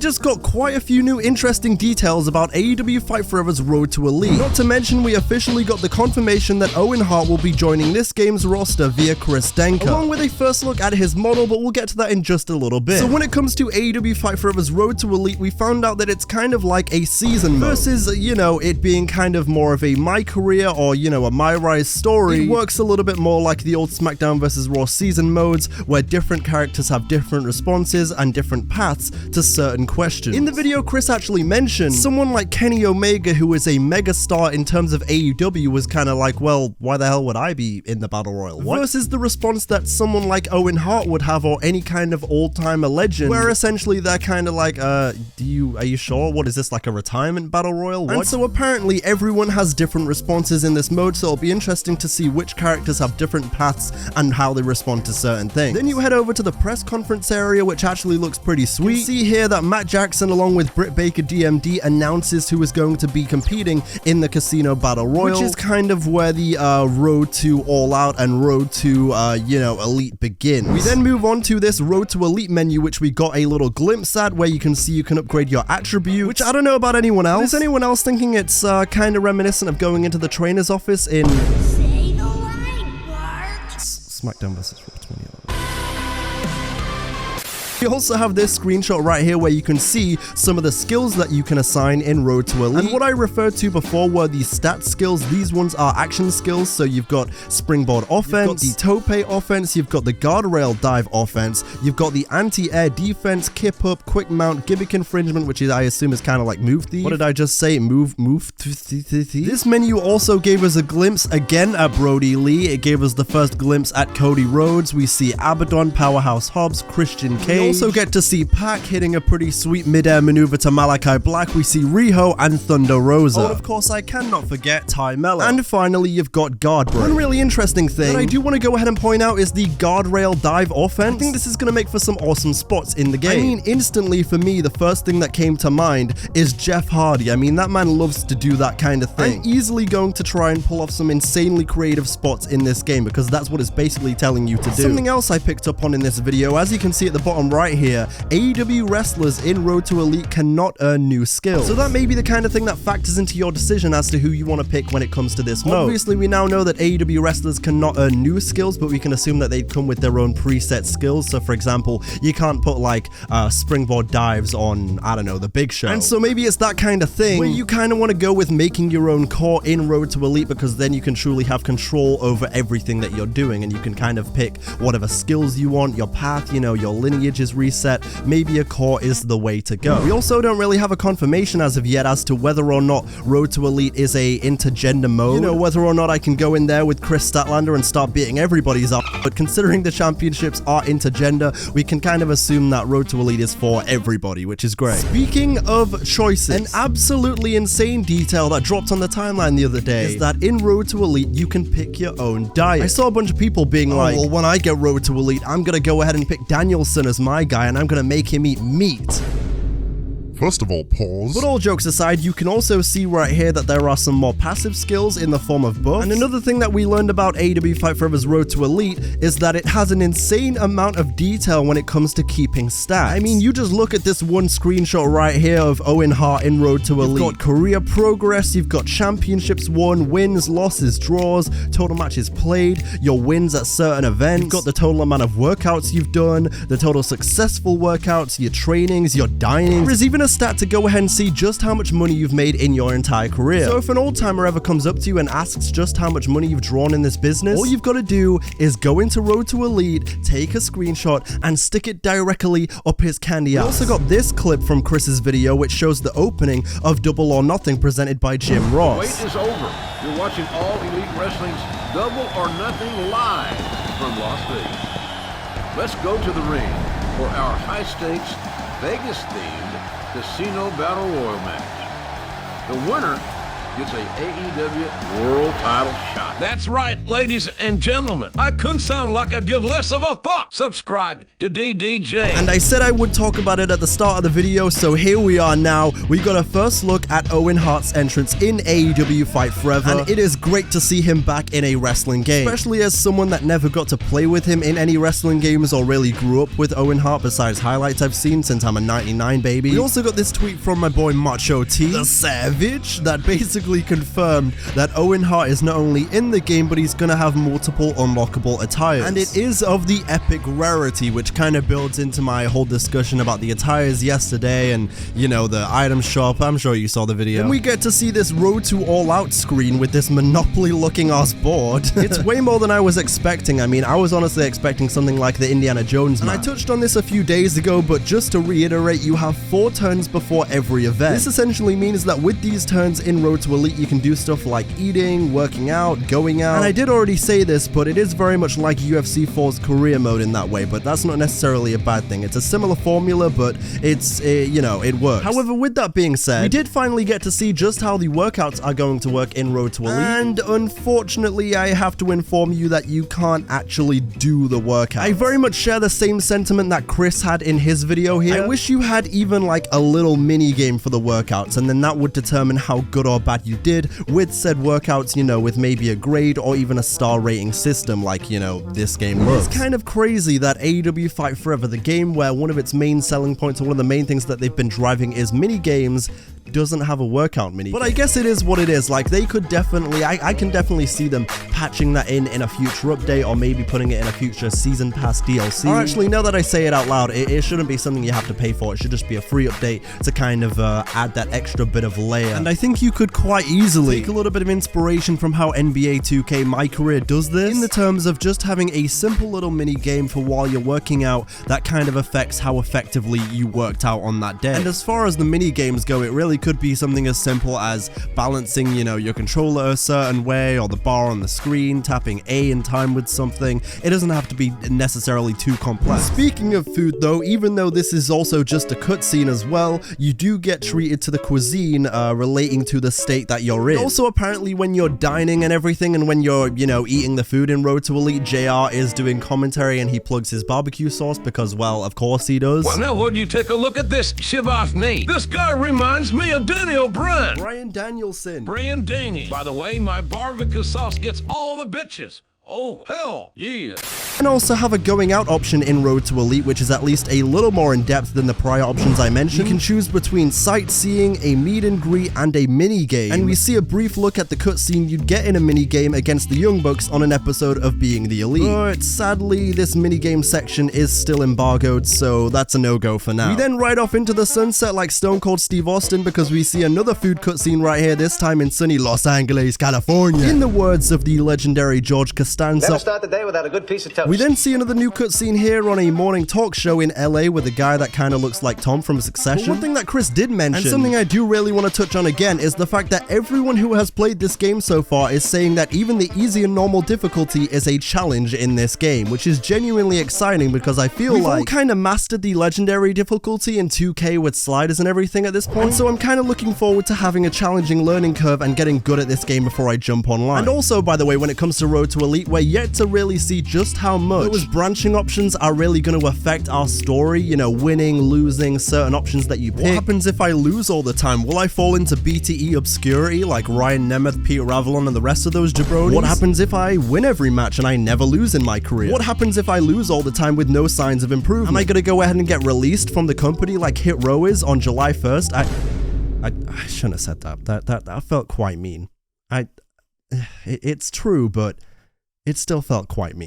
just got quite a few new interesting details about AEW Fight Forever's Road to Elite. Not to mention, we officially got the confirmation that Owen Hart will be joining this game's roster via Chris Denker, along with a first look at his model, but we'll get to that in just a little bit. So when it comes to AEW Fight Forever's Road to Elite, we found out that it's kind of like a season mode, versus, you know, it being kind of more of a My Career or, you know, a My Rise story. It works a little bit more like the old SmackDown vs. Raw season modes, where different characters have different responses and different paths to certain questions. In the video, Chris actually mentioned someone like Kenny Omega, who is a megastar in terms of AEW, was kind of like, well, why the hell would I be in the Battle Royal? What? Versus the response that someone like Owen Hart would have, or any kind of all-timer legend, where essentially they're kind of like, are you sure? What is this, like a retirement Battle Royal? What? And so apparently everyone has different responses in this mode, so it'll be interesting to see which characters have different paths and how they respond to certain things. Then you head over to the press conference area, which actually looks pretty sweet. You see here that Matt Jackson, along with Britt Baker DMD, announces who is going to be competing in the Casino Battle Royal, which is kind of where the road to All Out and road to, you know, Elite begins. We then move on to this Road to Elite menu, which we got a little glimpse at, where you can see you can upgrade your attribute, which I don't know about anyone else. Is anyone else thinking it's kind of reminiscent of going into the trainer's office in Say the line, Bart. SmackDown vs. Raw 2011? You also have this screenshot right here where you can see some of the skills that you can assign in Road to Elite. And what I referred to before were these stat skills. These ones are action skills. So you've got Springboard Offense, you've got the Tope Offense, you've got the Guardrail Dive Offense, you've got the Anti-Air Defense, Kip Up, Quick Mount, Gimmick Infringement, which is, I assume, is kind of like Move Thief. What did I just say? Move Thief? This menu also gave us a glimpse again at Brody Lee. It gave us the first glimpse at Cody Rhodes. We see Abaddon, Powerhouse Hobbs, Christian Cage. We also get to see Pac hitting a pretty sweet mid-air maneuver to Malachi Black. We see Riho and Thunder Rosa. Oh, and of course, I cannot forget Ty Mello. And finally, you've got Guardbreak. One really interesting thing that I do want to go ahead and point out is the Guardrail Dive Offense. I think this is going to make for some awesome spots in the game. I mean, instantly for me, the first thing that came to mind is Jeff Hardy. I mean, that man loves to do that kind of thing. I'm easily going to try and pull off some insanely creative spots in this game, because that's what it's basically telling you to do. Something else I picked up on in this video, as you can see at the bottom right here, AEW wrestlers in Road to Elite cannot earn new skills. So that may be the kind of thing that factors into your decision as to who you want to pick when it comes to this mode. Obviously, we now know that AEW wrestlers cannot earn new skills, but we can assume that they'd come with their own preset skills. So for example, you can't put like springboard dives on, I don't know, the Big Show. And so maybe it's that kind of thing where you kind of want to go with making your own core in Road to Elite, because then you can truly have control over everything that you're doing, and you can kind of pick whatever skills you want, your path, you know, your lineage is reset. Maybe a core is the way to go. We also don't really have a confirmation as of yet as to whether or not Road to Elite is a intergender mode. You know, whether or not I can go in there with Chris Statlander and start beating everybody's up. But considering the championships are intergender, we can kind of assume that Road to Elite is for everybody, which is great. Speaking of choices, an absolutely insane detail that dropped on the timeline the other day is that in Road to Elite, you can pick your own diet. I saw a bunch of people being like, well, when I get Road to Elite, I'm gonna go ahead and pick Danielson as my guy, and I'm gonna make him eat meat. First of all, pause. But all jokes aside, you can also see right here that there are some more passive skills in the form of buffs. And another thing that we learned about AEW Fight Forever's Road to Elite is that it has an insane amount of detail when it comes to keeping stats. I mean, you just look at this one screenshot right here of Owen Hart in Road to Elite. You've got career progress, you've got championships won, wins, losses, draws, total matches played, your wins at certain events, you've got the total amount of workouts you've done, the total successful workouts, your trainings, your dinings. There is even a stat to go ahead and see just how much money you've made in your entire career. So if an old timer ever comes up to you and asks just how much money you've drawn in this business, all you've got to do is go into Road to Elite, take a screenshot, and stick it directly up his candy ass. We also got this clip from Chris's video, which shows the opening of Double or Nothing presented by Jim Ross. Wait is over. You're watching All Elite Wrestling's Double or Nothing live from Las Vegas. Let's go to the ring for our high-stakes, Vegas-themed Casino Battle Royal match. The winner gets a AEW World Title shot. That's right, ladies and gentlemen. I couldn't sound like I'd give less of a thought. Subscribe to DDJ. And I said I would talk about it at the start of the video, so here we are now. We got a first look at Owen Hart's entrance in AEW Fight Forever, and it is great to see him back in a wrestling game, especially as someone that never got to play with him in any wrestling games or really grew up with Owen Hart besides highlights I've seen since I'm a 99 baby. We also got this tweet from my boy Macho T, the Savage, that basically confirmed that Owen Hart is not only in the game, but he's gonna have multiple unlockable attires. And it is of the epic rarity, which kind of builds into my whole discussion about the attires yesterday and, you know, the item shop. I'm sure you saw the video. And we get to see this Road to All Out screen with this Monopoly looking ass board. It's way more than I was expecting. I mean, I was honestly expecting something like the Indiana Jones map. And I touched on this a few days ago, but just to reiterate, you have 4 turns before every event. This essentially means that with these turns in Road to Elite, you can do stuff like eating, working out, going out. And I did already say this, but it is very much like UFC 4's career mode in that way, but that's not necessarily a bad thing. It's a similar formula, but it's, you know, it works. However, with that being said, we did finally get to see just how the workouts are going to work in Road to Elite. And unfortunately, I have to inform you that you can't actually do the workout. I very much share the same sentiment that Chris had in his video here. I wish you had even like a little mini game for the workouts, and then that would determine how good or bad you did with said workouts, you know, with maybe a grade or even a star rating system like, you know, this game looks. It's kind of crazy that AEW Fight Forever, the game where one of its main selling points or one of the main things that they've been driving is mini games, doesn't have a workout mini. But I guess it is what it is. Like, they could definitely, I can definitely see them patching that in a future update, or maybe putting it in a future season pass DLC. Or actually, now that I say it out loud, it shouldn't be something you have to pay for. It should just be a free update to kind of add that extra bit of layer. And I think you could quite easily take a little bit of inspiration from how NBA 2K My Career does this, in the terms of just having a simple little mini game for while you're working out that kind of affects how effectively you worked out on that day. And as far as the mini games go, it really could be something as simple as balancing, you know, your controller a certain way, or the bar on the screen, tapping A in time with something. It doesn't have to be necessarily too complex. Speaking of food though, even though this is also just a cutscene as well, you do get treated to the cuisine relating to the state that you're in. Also, apparently when you're dining and everything, and when you're, you know, eating the food in Road to Elite, JR is doing commentary and he plugs his barbecue sauce because, well, of course he does. Well, now would you take a look at this Shivafni? This guy reminds me of Danny O'Brien. Brian Danielson. Brian Danny. By the way, my barbecue sauce gets all the bitches. Oh, hell, yeah. And also have a going out option in Road to Elite, which is at least a little more in depth than the prior options I mentioned. You can choose between sightseeing, a meet and greet, and a mini game. And we see a brief look at the cutscene you'd get in a mini game against the Young Bucks on an episode of Being the Elite. But sadly, this mini game section is still embargoed, so that's a no-go for now. We then ride off into the sunset like Stone Cold Steve Austin, because we see another food cutscene right here, this time in sunny Los Angeles, California. In the words of the legendary George Costanza, never start the day without a good piece of toast. We then see another new cutscene here on a morning talk show in LA with a guy that kind of looks like Tom from Succession. But one thing that Chris did mention, and something I do really want to touch on again, is the fact that everyone who has played this game so far is saying that even the easy and normal difficulty is a challenge in this game, which is genuinely exciting, because I feel like we've all kind of mastered the legendary difficulty in 2K with sliders and everything at this point. And so I'm kind of looking forward to having a challenging learning curve and getting good at this game before I jump online. And also, by the way, when it comes to Road to Elite, we're yet to really see just how much those branching options are really going to affect our story, you know, winning, losing, certain options that you pick. What happens if I lose all the time? Will I fall into BTE obscurity like Ryan Nemeth, Pete Ravalon, and the rest of those jabronis? What happens if I win every match and I never lose in my career? What happens if I lose all the time with no signs of improvement? Am I going to go ahead and get released from the company like Hit Row is on July 1st? I shouldn't have said that. That felt quite mean. It's true, but it still felt quite mean.